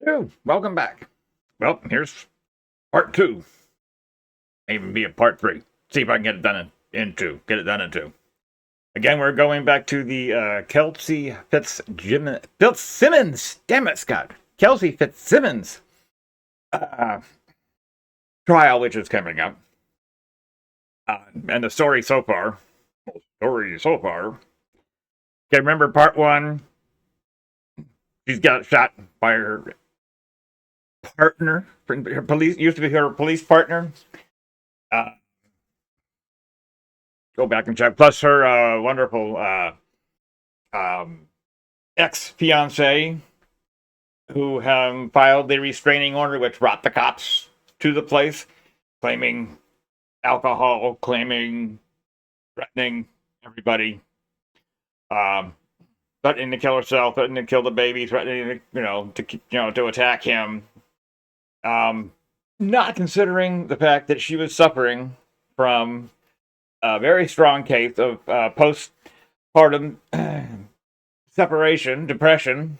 Oh, welcome back. Well, here's part two. Maybe be a part three. See if I can get it done in two. Get it done in two. Again, we're going back to the Kelsey Fitzsimmons. Damn it, Scott. Kelsey Fitzsimmons uh, trial, which is coming up. And the story so far. Okay, remember part one? She's got shot by her partner. Her police used to be her police partner. Uh, Go back and check. Plus her wonderful ex fiance who filed the restraining order, which brought the cops to the place, claiming alcohol, claiming threatening everybody, threatening to kill herself, threatening to kill the baby, threatening to attack him. Not considering the fact that she was suffering from a very strong case of postpartum separation, depression,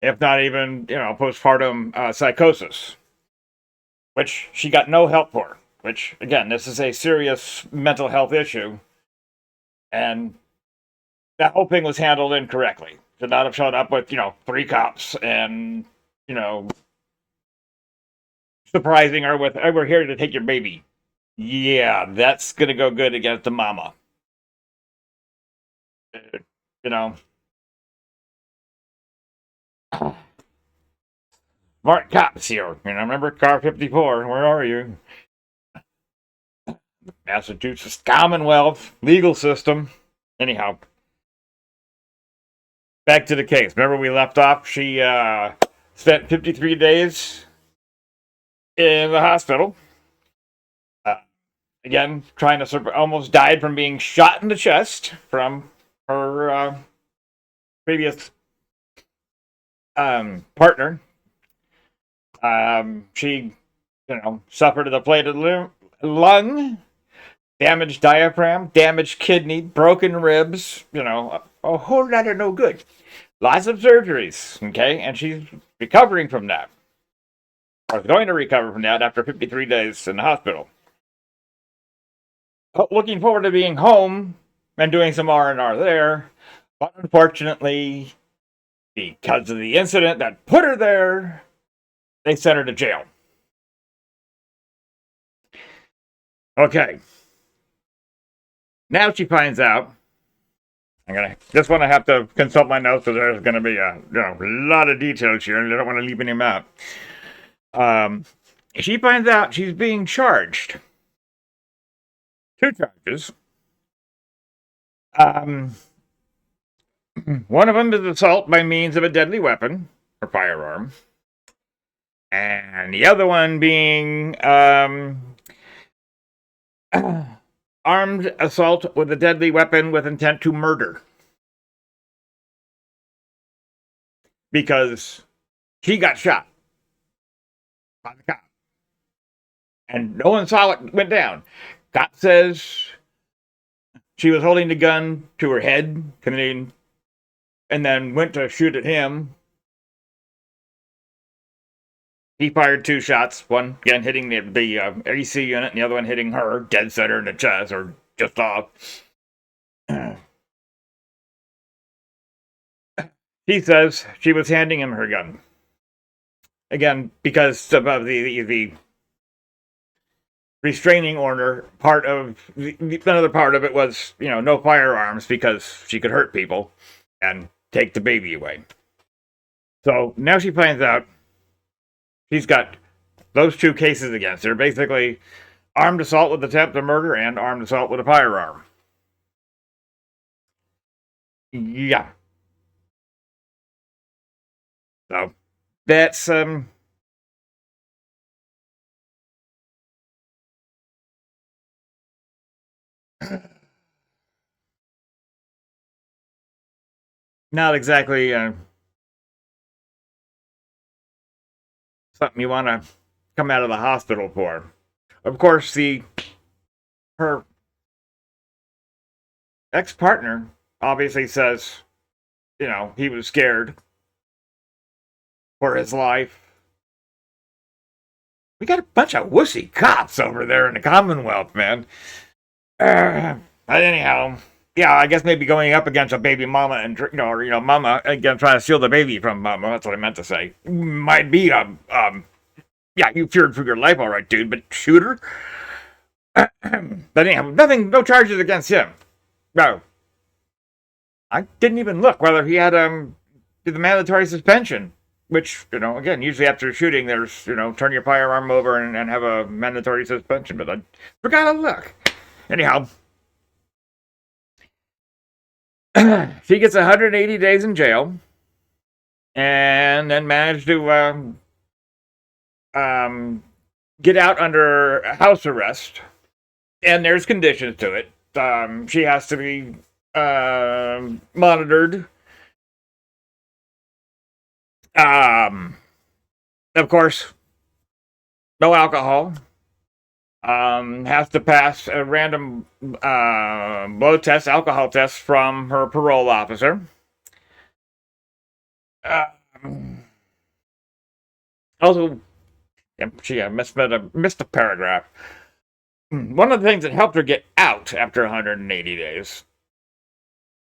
if not even, postpartum psychosis, which she got no help for. Which, again, this is a serious mental health issue, and that whole thing was handled incorrectly. Should not have shown up with, three cops and, surprising her with, "Hey, we're here to take your baby." Yeah, that's gonna go good against the mama. You know, smart cops here. Remember Car 54? Where are you? Massachusetts Commonwealth legal system. Anyhow, back to the case. Remember we left off? She spent 53 days in the hospital. Again, trying to almost died from being shot in the chest from her previous partner. She, suffered a deflated lung, damaged diaphragm, damaged kidney, broken ribs, a whole lot of no good. Lots of surgeries, okay? And she's recovering from that. Or going to recover from that after 53 days in the hospital. Looking forward to being home and doing some R&R there. But unfortunately, because of the incident that put her there, they sent her to jail. Okay. Now she finds out. Just want to have to consult my notes because there's going to be a lot of details here, and I don't want to leave any out. She finds out she's being charged. 2 charges. One of them is assault by means of a deadly weapon or firearm, and the other one being armed assault with a deadly weapon with intent to murder. Because she got shot by the cop. And no one saw it went down. Cop says she was holding the gun to her head, and then went to shoot at him. He fired 2 shots, one again hitting the AC unit, and the other one hitting her, dead center in the chest, or just off. He says she was handing him her gun. Again, because of the restraining order, another part of it was, no firearms because she could hurt people and take the baby away. So now she finds out she's got those 2 cases against her, basically armed assault with attempt to murder and armed assault with a firearm. Yeah. So that's not exactly something you want to come out of the hospital for. Of course, her ex-partner obviously says, he was scared for his life, We got a bunch of wussy cops over there in the Commonwealth, man. But anyhow, yeah, I guess maybe going up against a baby mama and mama again trying to steal the baby from mama. That's what I meant to say. Might be yeah, you feared for your life, all right, dude. But shooter. But anyhow, no charges against him. No, I didn't even look whether he had the mandatory suspension. Which, again, usually after shooting, there's, turn your firearm over and have a mandatory suspension. But I forgot to look. Anyhow, she gets 180 days in jail and then managed to get out under house arrest. And there's conditions to it. She has to be monitored. Of course, no alcohol. Has to pass a random blood test, alcohol test from her parole officer. Also, she missed a paragraph. One of the things that helped her get out after 180 days,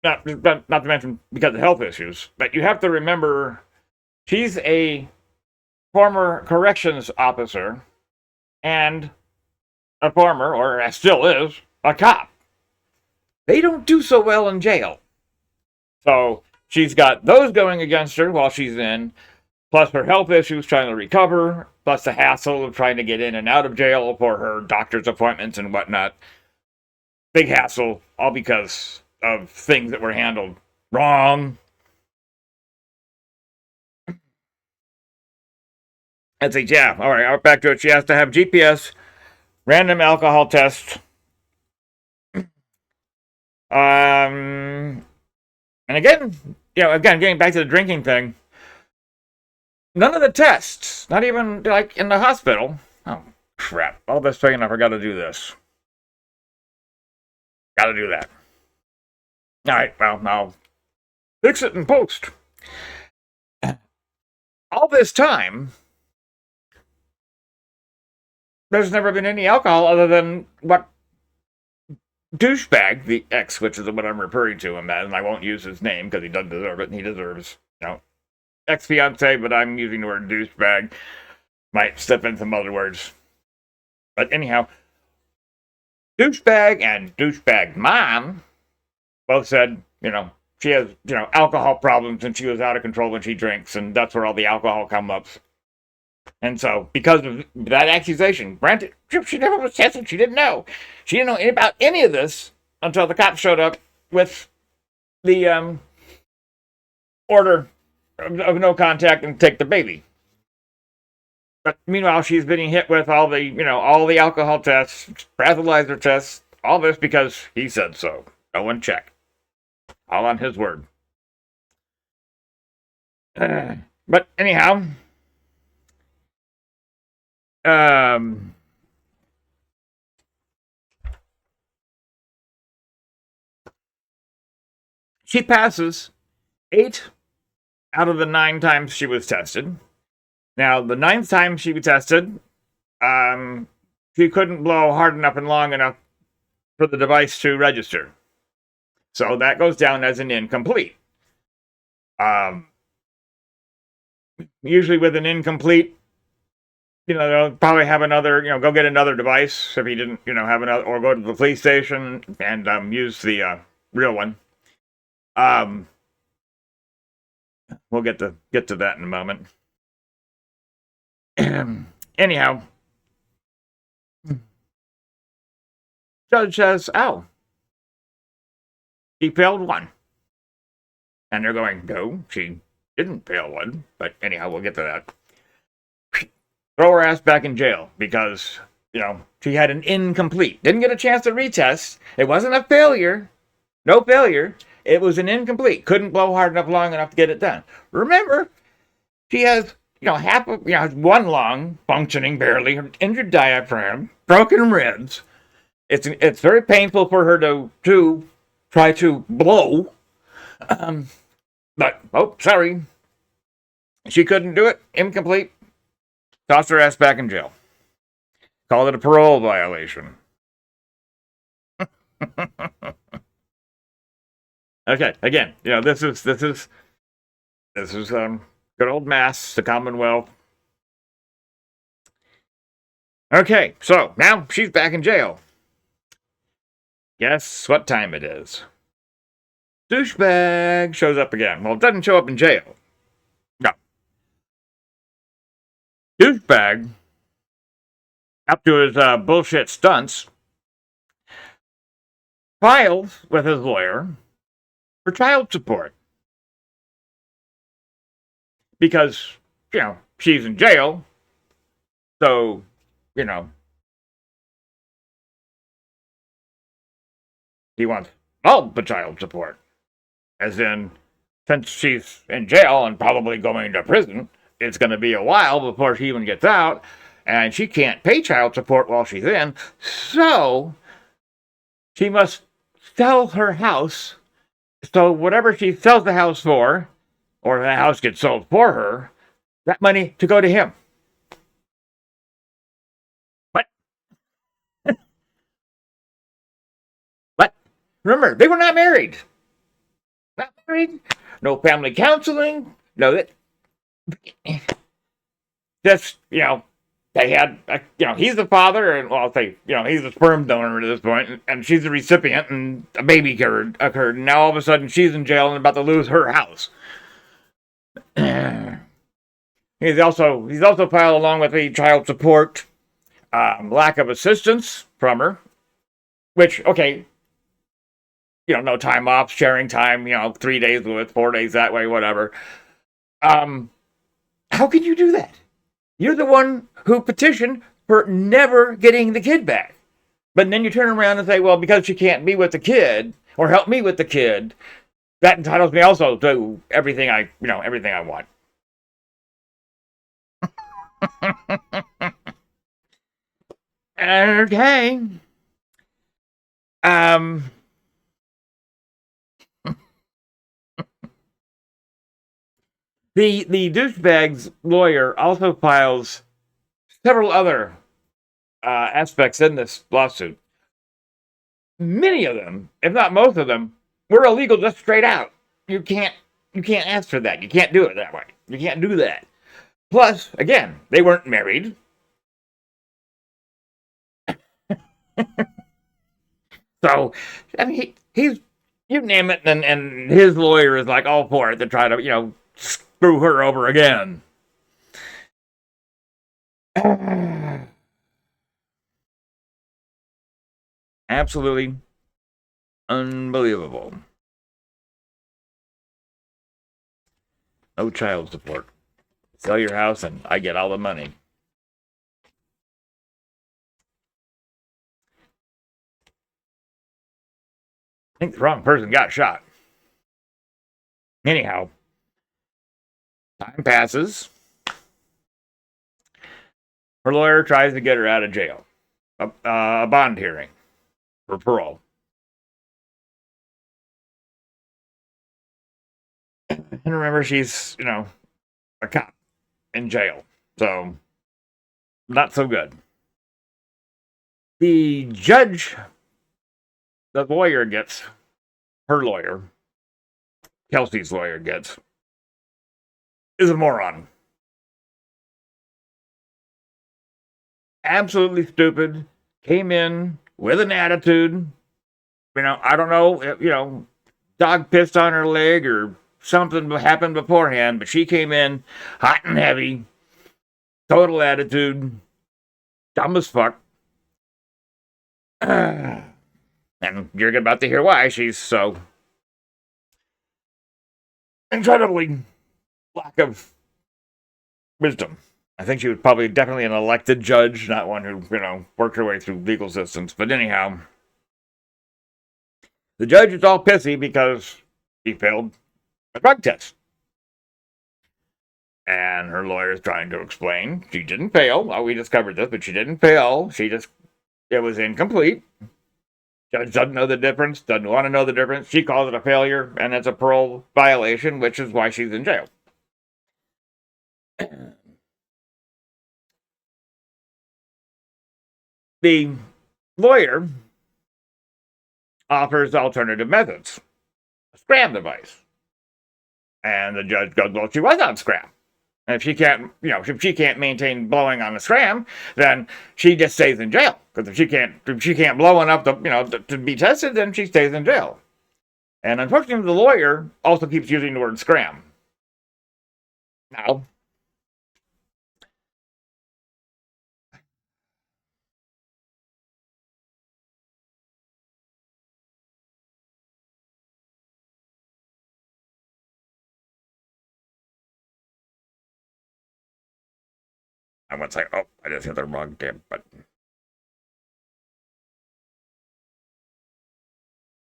not to mention because of health issues, but you have to remember she's a former corrections officer and a former, or still is, a cop. They don't do so well in jail. So she's got those going against her while she's in, plus her health issues trying to recover, plus the hassle of trying to get in and out of jail for her doctor's appointments and whatnot. Big hassle, all because of things that were handled wrong. And say, yeah, all right, back to it. She has to have GPS, random alcohol test, and again, getting back to the drinking thing, none of the tests, not even like in the hospital. Oh, crap. All this thing, I forgot to do this. Gotta do that. All right, well, I'll fix it in post. All this time, there's never been any alcohol other than what douchebag, the ex, which is what I'm referring to him as, and I won't use his name because he doesn't deserve it, and he deserves, ex-fiance, but I'm using the word douchebag. Might step in some other words. But anyhow, douchebag and douchebag mom both said, she has, alcohol problems and she was out of control when she drinks, and that's where all the alcohol comes up. And so, because of that accusation, granted, she never was tested. She didn't know. She didn't know about any of this until the cops showed up with the order of no contact and take the baby. But meanwhile, she's being hit with all the alcohol tests, breathalyzer tests, all this because he said so. No one checked. All on his word. But anyhow, she passes 8 out of the 9 times she was tested. Now, the 9th time she was tested, she couldn't blow hard enough and long enough for the device to register. So that goes down as an incomplete. Usually with an incomplete, they'll probably have another, go get another device if he didn't, have another, or go to the police station and use the real one. We'll get to that in a moment. Anyhow, judge says, "Oh, she failed one," and they're going, "No, she didn't fail one." But anyhow, we'll get to that. Throw her ass back in jail because, she had an incomplete. Didn't get a chance to retest. It wasn't a failure. No failure. It was an incomplete. Couldn't blow hard enough, long enough to get it done. Remember, she has, one lung functioning barely, injured diaphragm, broken ribs. It's very painful for her to try to blow. But, sorry. She couldn't do it. Incomplete. Tossed her ass back in jail. Call it a parole violation. Okay, again, this is good old Mass, the Commonwealth. Okay, so now she's back in jail. Guess what time it is? Douchebag shows up again. Well, it doesn't show up in jail. No. Douchebag, up to his bullshit stunts, files with his lawyer for child support. Because, she's in jail. So, he wants all the child support. As in, since she's in jail and probably going to prison, it's going to be a while before she even gets out, and she can't pay child support while she's in, so she must sell her house. So whatever she sells the house for, or the house gets sold for her, that money to go to him. What? What? Remember, they were not married. Not married. No family counseling. No, that. Just, they had, he's the father, and well, I'll say, he's the sperm donor at this point, and she's the recipient, and a baby occurred. And now all of a sudden she's in jail and about to lose her house. He's also filed along with the child support lack of assistance from her, which, okay, no time off, sharing time, 3 days with, 4 days that way, whatever. How can you do that? You're the one who petitioned for never getting the kid back. But then you turn around and say, well, because she can't be with the kid or help me with the kid, that entitles me also to everything I want. Okay. The douchebag's lawyer also files several other aspects in this lawsuit. Many of them, if not most of them, were illegal just straight out. You can't ask for that. You can't do it that way. You can't do that. Plus, again, they weren't married. So, I mean, he's, you name it, and his lawyer is like all for it to try to, screw her over again. Absolutely unbelievable. No child support. Sell your house and I get all the money. I think the wrong person got shot. Anyhow, time passes. Her lawyer tries to get her out of jail. A bond hearing for parole. And remember, she's, a cop in jail. So, not so good. The judge, the lawyer gets, her lawyer, Kelsey's lawyer gets, is a moron. Absolutely stupid. Came in with an attitude. I don't know, dog pissed on her leg or something happened beforehand, but she came in hot and heavy, total attitude, dumb as fuck. And you're about to hear why she's so incredibly lack of wisdom. I think she was probably definitely an elected judge, not one who, worked her way through legal systems. But anyhow, the judge is all pissy because he failed a drug test. And her lawyer is trying to explain she didn't fail. Oh, we discovered this, but she didn't fail. It was incomplete. Judge doesn't know the difference, doesn't want to know the difference. She calls it a failure, and it's a parole violation, which is why she's in jail. The lawyer offers alternative methods, a scram device. And the judge goes, well, she was on scram. And if she can't, if she can't maintain blowing on the scram, then she just stays in jail. Because if she can't blow enough to be tested, then she stays in jail. And unfortunately, the lawyer also keeps using the word scram. Now, I would say, oh, I just hit the wrong damn button.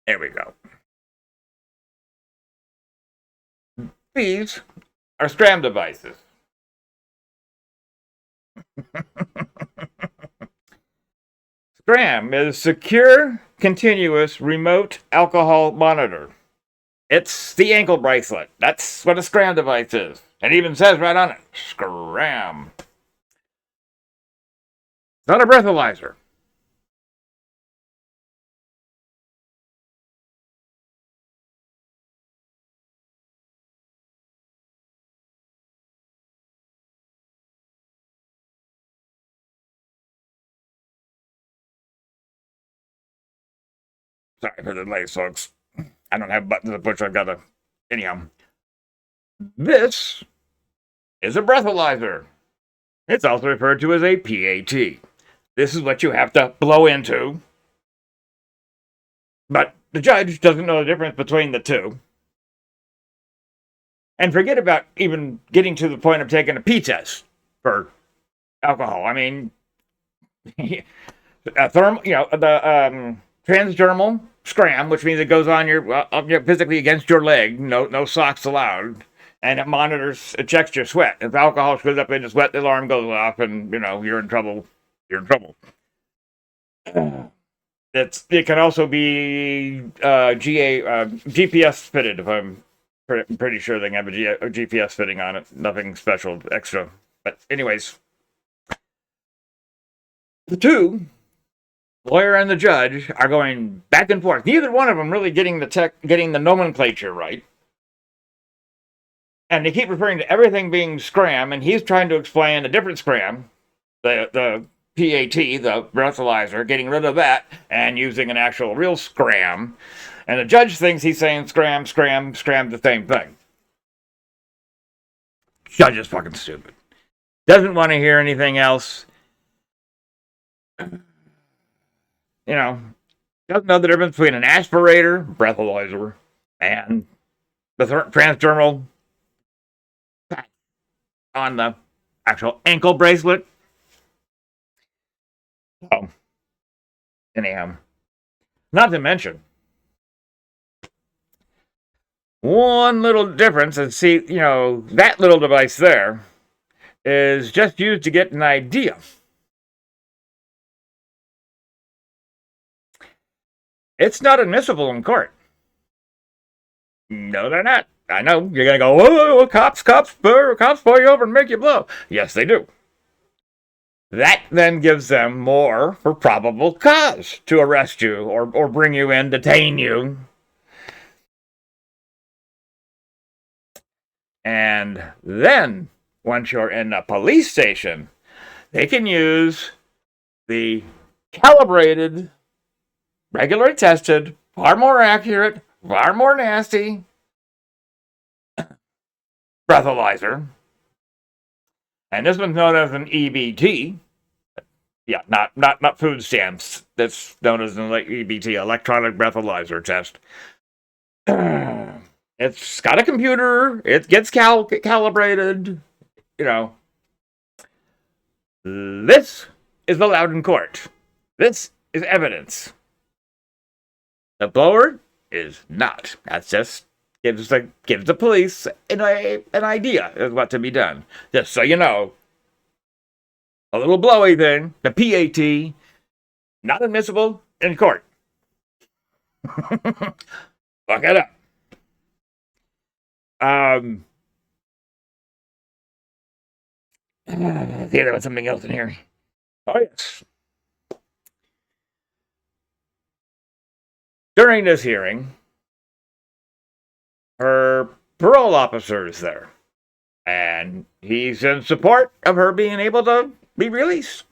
There we go. These are scram devices. Scram is secure, continuous, remote alcohol monitor. It's the ankle bracelet. That's what a scram device is. It even says right on it, scram. Not a breathalyzer. Sorry for the delay, folks. I don't have buttons to push. I've got to. Anyhow, this is a breathalyzer. It's also referred to as a PAT. This is what you have to blow into. But the judge doesn't know the difference between the two. And forget about even getting to the point of taking a P test for alcohol. I mean, the transdermal scram, which means it goes on physically against your leg, no socks allowed, and it checks your sweat. If alcohol goes up in your sweat, the alarm goes off, and you're in trouble. You're in trouble. It can also be GPS fitted. If I'm pretty sure they can have a GPS fitting on it. Nothing special, extra. But anyways, the two, lawyer and the judge, are going back and forth. Neither one of them really getting the nomenclature right. And they keep referring to everything being scram, and he's trying to explain a different scram, the PAT, the breathalyzer, getting rid of that and using an actual real scram. And the judge thinks he's saying scram, the same thing. Judge is fucking stupid. Doesn't want to hear anything else. Doesn't know the difference between an aspirator, breathalyzer, and the transdermal patch on the actual ankle bracelet. So, anyhow, not to mention, one little difference, and see, that little device there is just used to get an idea. It's not admissible in court. No, they're not. I know. You're going to go, whoa, cops pull you over and make you blow. Yes, they do. That then gives them more for probable cause to arrest you or bring you in, detain you. And then, once you're in a police station, they can use the calibrated, regularly tested, far more accurate, far more nasty breathalyzer. And this one's known as an EBT. Yeah, not food stamps. That's known as an EBT, electronic breathalyzer test. It's got a computer. It gets calibrated. This is allowed in court. This is evidence. The blower is not. That's just gives the police an idea of what to be done. Just so you know. A little blowy thing, the PAT, not admissible in court. Look it up. See, there was something else in here. Oh, yes. During this hearing, her parole officer is there, and he's in support of her being able to be released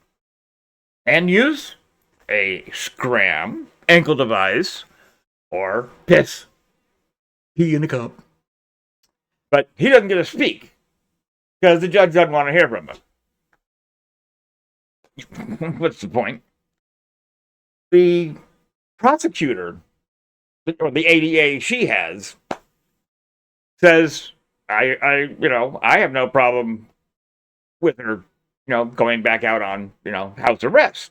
and use a scram ankle device or piss pee in a cup. But he doesn't get to speak because the judge doesn't want to hear from him. What's the point? The prosecutor, or the ADA she has, says, I have no problem with her, going back out on, house arrest.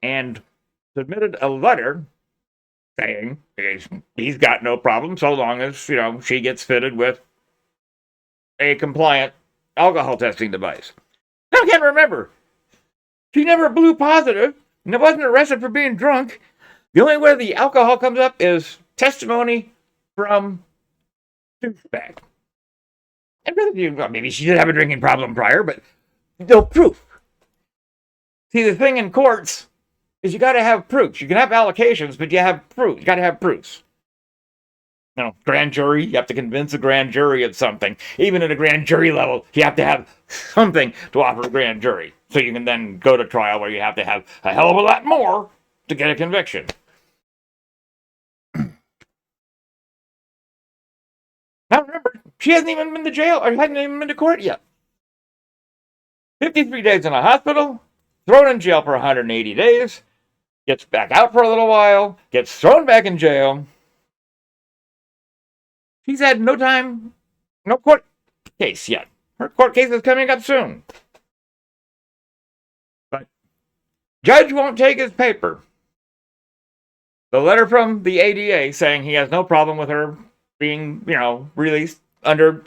And submitted a letter saying he's got no problem so long as, she gets fitted with a compliant alcohol testing device. Now, I can't remember. She never blew positive and wasn't arrested for being drunk. The only way the alcohol comes up is testimony from douchebag. And maybe she did have a drinking problem prior, but no proof. See, the thing in courts is you got to have proofs. You can have allocations, but you have proof. You got to have proofs. Grand jury, you have to convince a grand jury of something. Even at a grand jury level, you have to have something to offer a grand jury. So you can then go to trial where you have to have a hell of a lot more to get a conviction. Now remember, she hasn't even been to jail or hasn't even been to court yet. 53 days in a hospital, thrown in jail for 180 days, gets back out for a little while, gets thrown back in jail. She's had no court case yet. Her court case is coming up soon. But judge won't take his paper. The letter from the ADA saying he has no problem with her being, released under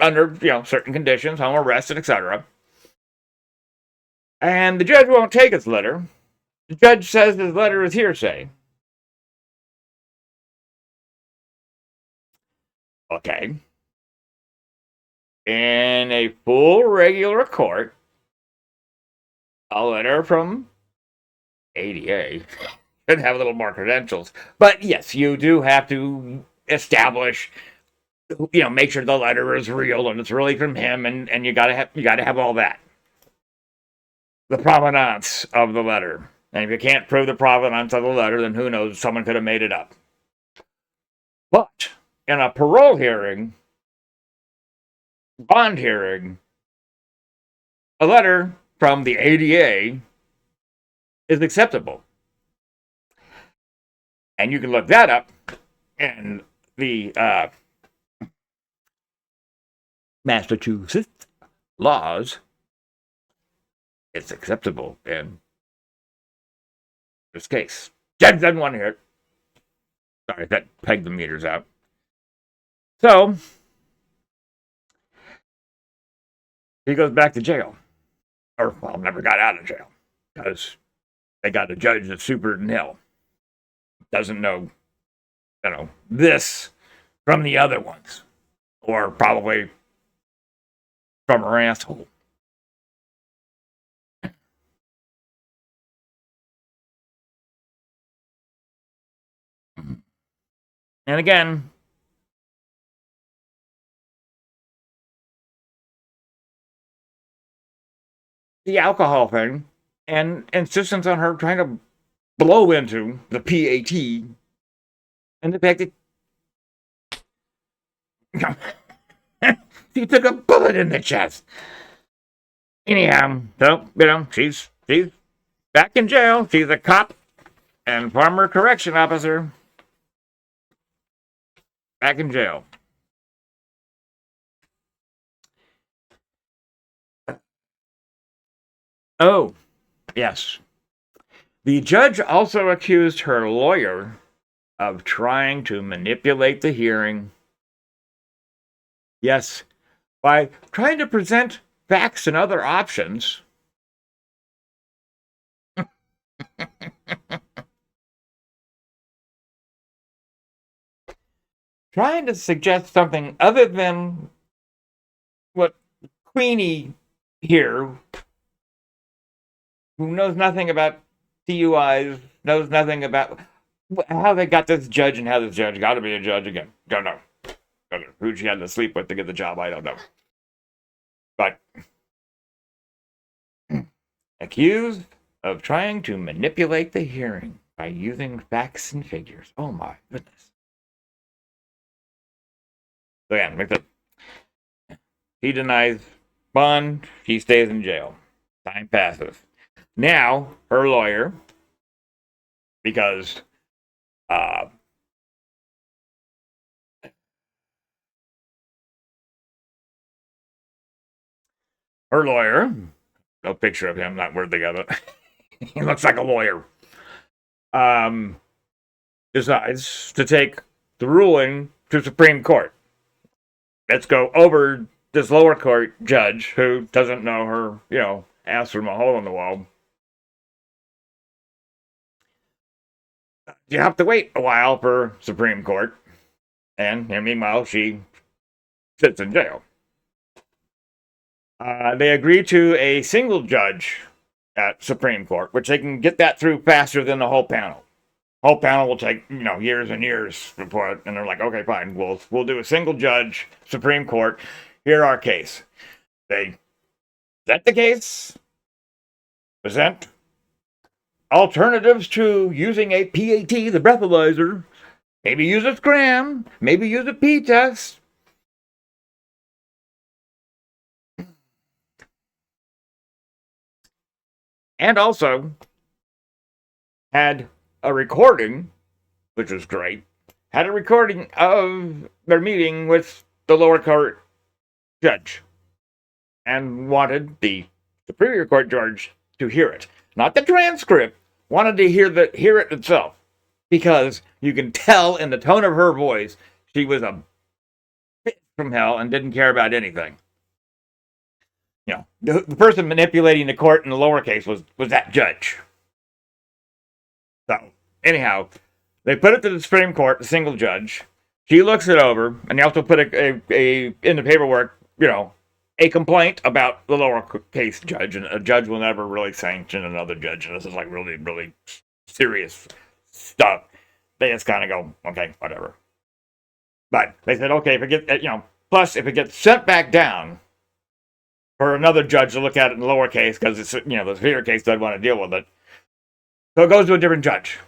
certain conditions, home arrested, etc. And the judge won't take his letter. The judge says his letter is hearsay. Okay. In a full regular court, a letter from ADA should have a little more credentials. But yes, you do have to establish, make sure the letter is real and it's really from him, and you gotta have all that. The provenance of the letter. And if you can't prove the provenance of the letter, then who knows, someone could have made it up. But in a parole hearing, bond hearing, a letter from the ADA is acceptable. And you can look that up in the Massachusetts laws. It's acceptable in this case. Judge doesn't want to hear it. Sorry, that pegged the meters out. So, he goes back to jail. Or, never got out of jail. Because they got a judge that's super nil. Doesn't know, this from the other ones. Or probably from her asshole. And again, the alcohol thing and insistence on her trying to blow into the PAT and the fact that she took a bullet in the chest. Anyhow, so, she's back in jail. She's a cop and former correction officer. Back in jail. Oh, yes. The judge also accused her lawyer of trying to manipulate the hearing. Yes, by trying to present facts and other options. Trying to suggest something other than what Queenie here, who knows nothing about DUIs knows nothing about how they got this judge and how this judge got to be a judge again. Don't know. Don't know. Who she had to sleep with to get the job, I don't know. But accused of trying to manipulate the hearing by using facts and figures. Oh my goodness. So yeah, like that. He denies bond. He stays in jail. Time passes. Now, her lawyer, because her lawyer, no picture of him, not worthy of it. He looks like a lawyer. Decides to take the ruling to Supreme Court. Let's go over this lower court judge who doesn't know her, ass from a hole in the wall. You have to wait a while for Supreme Court, and meanwhile she sits in jail. They agree to a single judge at Supreme Court, which they can get that through faster than the whole panel. Whole panel will take years and years before it, and they're like, okay, fine, we'll do a single judge Supreme Court. Hear our case. They present the case, present alternatives to using a PAT, the breathalyzer. Maybe use a scram, maybe use a p-test. And also had a recording, which was great, had a recording of their meeting with the lower court judge and wanted the Superior Court judge to hear it. Not the transcript, wanted to hear it itself. Because you can tell in the tone of her voice, she was a bitch from hell and didn't care about anything. The person manipulating the court in the lower case was that judge. So, anyhow, they put it to the Supreme Court, the single judge. She looks it over, and they also put in the paperwork, a complaint about the lower case judge, and a judge will never really sanction another judge, and this is like really, really serious stuff. They just kind of go, okay, whatever. But they said, okay, if it gets, plus if it gets sent back down for another judge to look at it in the lower case, because it's, the superior case doesn't want to deal with it. So it goes to a different judge.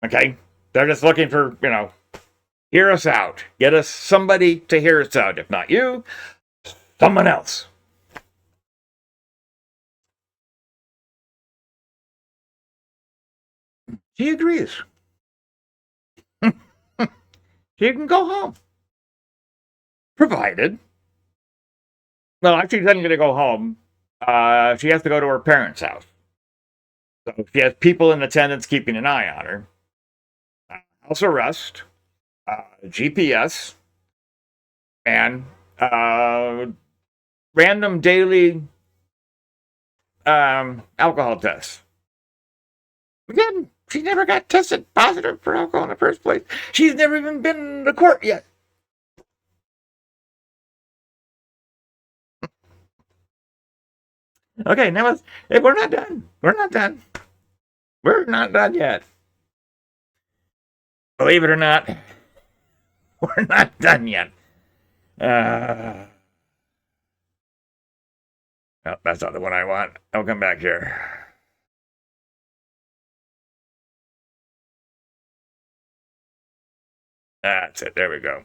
Okay? They're just looking for, hear us out. Get us somebody to hear us out. If not you, someone else. She agrees. She can go home. Provided. Well, actually, she's not going to go home. She has to go to her parents' house. So she has people in attendance keeping an eye on her. House arrest, GPS, and random daily alcohol tests. Again, she never got tested positive for alcohol in the first place. She's never even been to court yet. Okay, now we're not done. We're not done. We're not done yet. Believe it or not, we're not done yet. Oh, that's not the one I want. I'll come back here. That's it. There we go.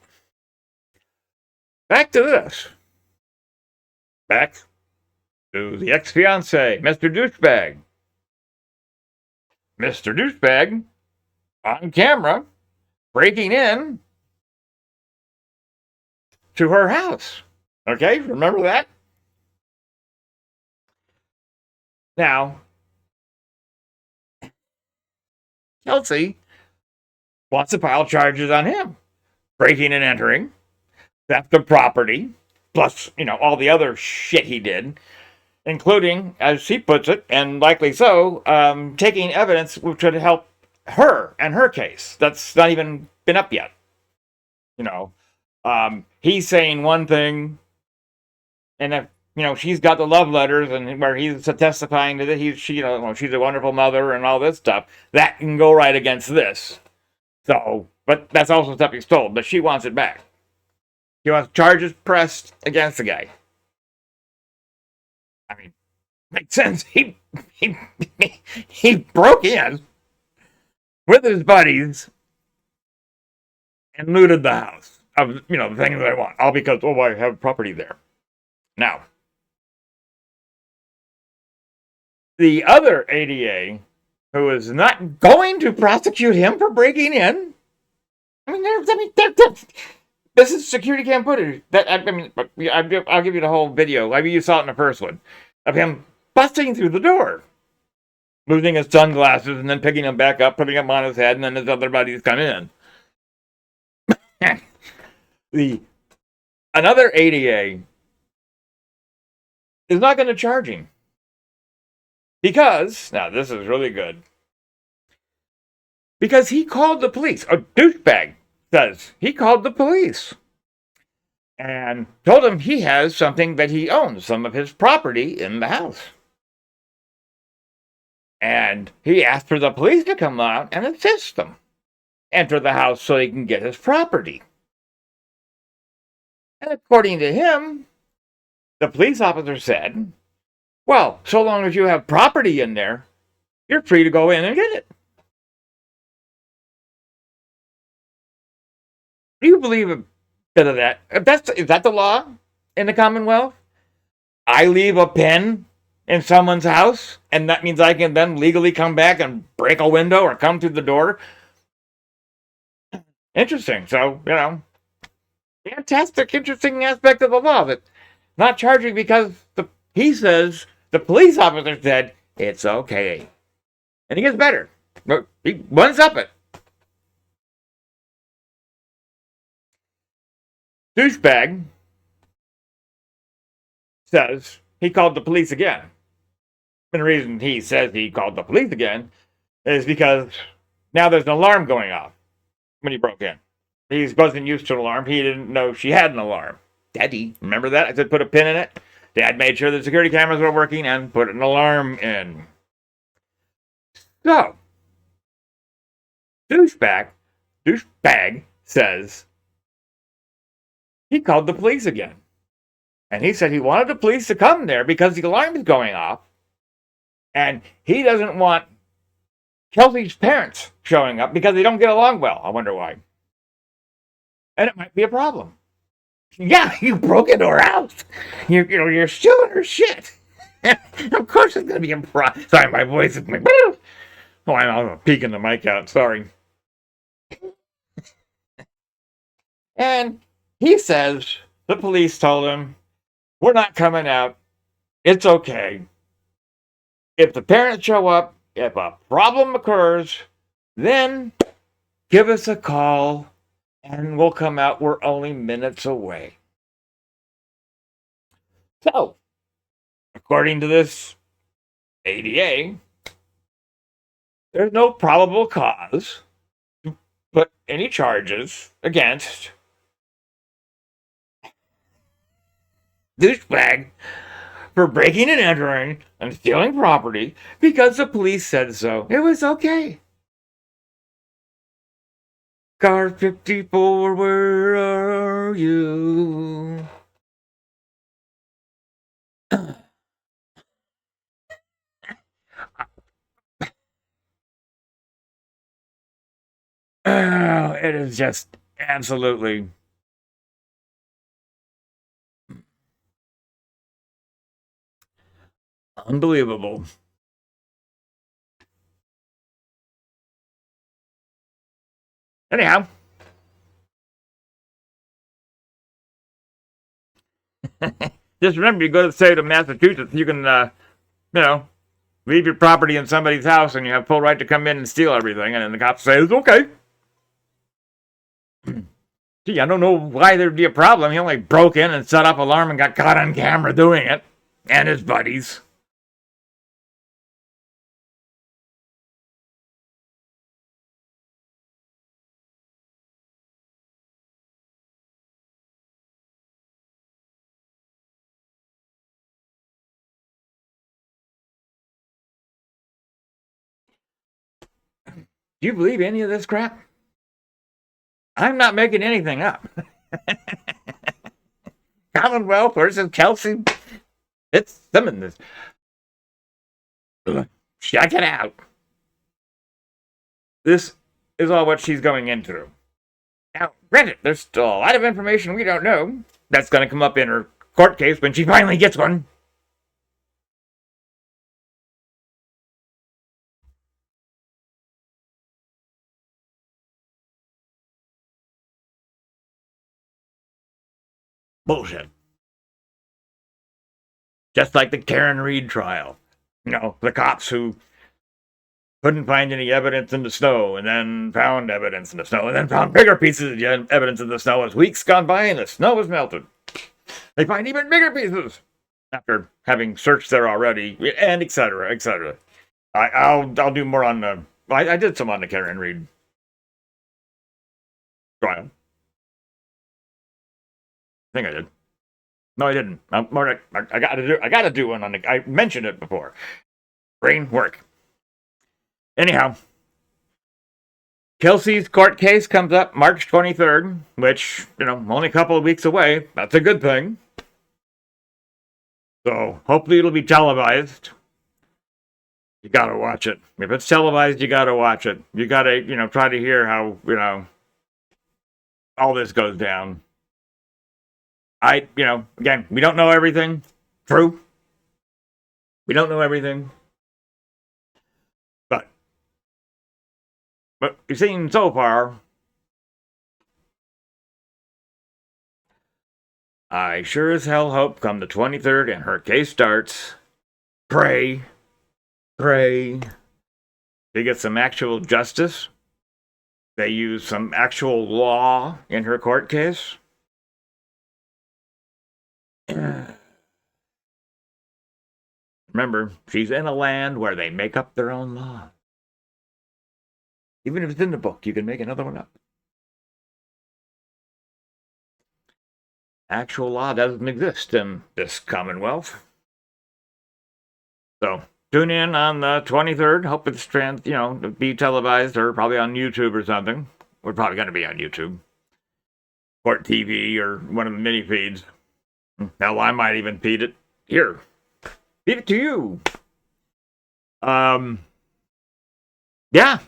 Back to this. Back to the ex-fiance, Mr. Douchebag. Mr. Douchebag, on camera, breaking in to her house. Okay, remember that? Now, Kelsey wants to pile charges on him. Breaking and entering, theft of property, plus, all the other shit he did, including, as she puts it, and likely so, taking evidence which would help her and her case. That's not even been up yet. He's saying one thing, and if she's got the love letters and where he's testifying to that she's a wonderful mother and all this stuff. That can go right against this. So, but that's also stuff he's told. But she wants it back. She wants charges pressed against the guy. I mean, makes sense. He he broke in with his buddies and looted the house of the things I want, all because I have property there. Now, the other ADA who is not going to prosecute him for breaking in. This is security cam footage. I'll give you the whole video. Maybe you saw it in the first one of him busting through the door, losing his sunglasses, and then picking them back up, putting them on his head, and then his other buddies come in. Another ADA is not going to charge him because now this is really good. Because he called the police. A douchebag says he called the police and told him he has something that he owns, some of his property in the house. And he asked for the police to come out and assist them enter the house so he can get his property. And according to him, the police officer said, well, so long as you have property in there, you're free to go in and get it. Do you believe a bit of that? Is that the law in the Commonwealth? I leave a pen in someone's house, and that means I can then legally come back and break a window or come through the door? Interesting. So, fantastic, interesting aspect of the law that not charging because he says the police officer said it's okay. And he gets better. He ones up it. Douchebag says he called the police again. And the reason he says he called the police again is because now there's an alarm going off when he broke in. He wasn't used to an alarm. He didn't know she had an alarm. Daddy, remember that? I said put a pin in it. Dad made sure the security cameras were working and put an alarm in. So, douchebag says he called the police again. And he said he wanted the police to come there because the alarm is going off. And he doesn't want Kelsey's parents showing up because they don't get along well. I wonder why. And it might be a problem. Yeah, you broke into her house. You're stealing her shit. Of course it's going to be a problem. Sorry, my voice is like, oh, I'm peeking the mic out. Sorry. And he says the police told him, we're not coming out. It's okay. If the parents show up, if a problem occurs, then give us a call and we'll come out. We're only minutes away. So, according to this ADA, there's no probable cause to put any charges against douchebag for breaking and entering and stealing property because the police said so. It was okay. Car 54, where are you? Oh, it is just absolutely unbelievable. Anyhow, just remember, you go to the state of Massachusetts, you can, leave your property in somebody's house and you have full right to come in and steal everything. And then the cops say, it's okay. Gee, I don't know why there'd be a problem. He only broke in and set off alarm and got caught on camera doing it. And his buddies. Do you believe any of this crap? I'm not making anything up. Commonwealth versus Kelsey Fittzsimmons. Check it out. This is all what she's going into. Now, granted, there's still a lot of information we don't know that's going to come up in her court case when she finally gets one. Bullshit. Just like the Karen Reed trial. You know, the cops who couldn't find any evidence in the snow, and then found evidence in the snow, and then found bigger pieces of evidence in the snow as weeks gone by and the snow was melted. They find even bigger pieces after having searched there already, and etc., etc. I'll do more on the. I did some on the Karen Reed trial. I think I did. No, I didn't. I got to do one on the. I mentioned it before. Brain work. Anyhow, Kelsey's court case comes up March 23rd, which, only a couple of weeks away. That's a good thing. So hopefully it'll be televised. You gotta watch it. If it's televised, you gotta watch it. You gotta, try to hear how, all this goes down. Again, we don't know everything. True. We don't know everything. But we've seen so far, I sure as hell hope come the 23rd and her case starts, pray, she gets some actual justice. They use some actual law in her court case. Remember, she's in a land where they make up their own law. Even if it's in the book, you can make another one up. Actual law doesn't exist in this Commonwealth. So tune in on the 23rd. Hope it's be televised or probably on YouTube or something. We're probably going to be on YouTube, Court TV, or one of the mini feeds. Hell, I might even feed it here. Feed it to you. Yeah.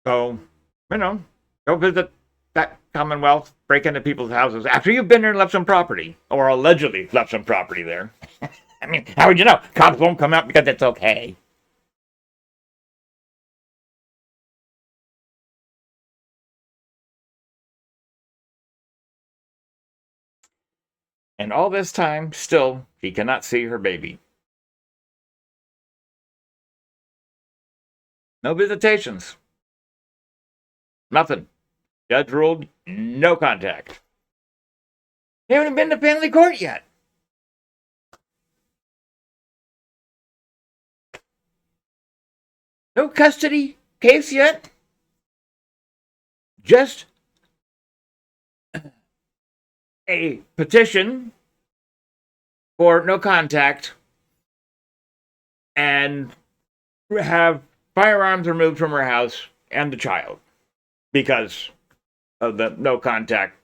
So, go visit that Commonwealth, break into people's houses after you've been there and left some property, or allegedly left some property there. I mean, how would you know? Cops won't come out because it's okay. And all this time, still, she cannot see her baby. No visitations. Nothing. Judge ruled no contact. They haven't been to family court yet. No custody case yet. Just a petition for no contact and have firearms removed from her house and the child because of the no contact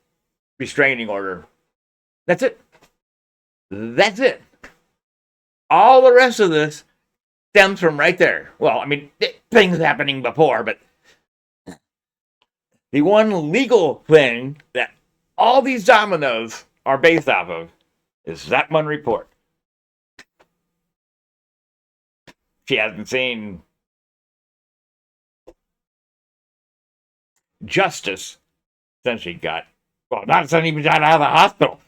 restraining order. That's it. That's it. All the rest of this stems from right there. Well, I mean, things happening before, but the one legal thing that all these dominoes are based off of is that one report. She hasn't seen justice since she got, not since she got out of the hospital.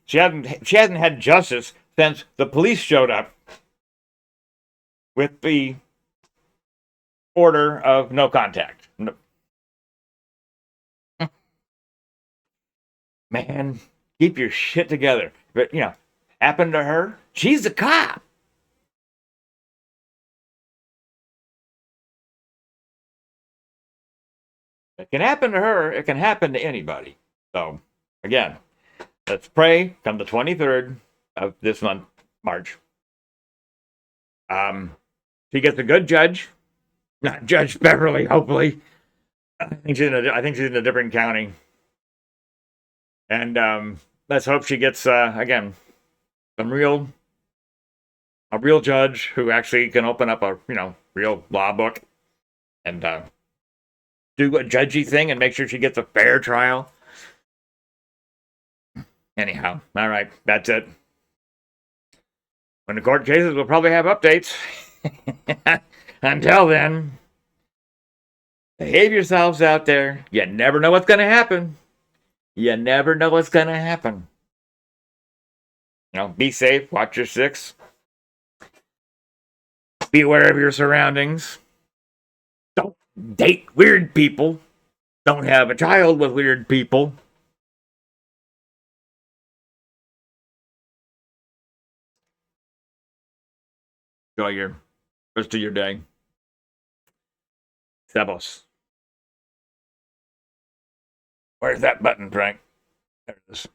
She hasn't had justice since the police showed up with the order of no contact. No. Man, keep your shit together. But, happened to her. She's a cop. It can happen to her. It can happen to anybody. So, again, let's pray come the 23rd of this month, March. She gets a good judge, not Judge Beverly, hopefully. I think she's in a different county. And let's hope she gets, again, a real judge who actually can open up a, real law book and do a judgy thing and make sure she gets a fair trial. Anyhow, all right, that's it. When the court cases, we'll probably have updates. Until then, behave yourselves out there. You never know what's going to happen. You never know what's going to happen. Be safe. Watch your six. Be aware of your surroundings. Don't date weird people. Don't have a child with weird people. Enjoy your rest of your day. Sebos. Where's that button, Frank? There it is.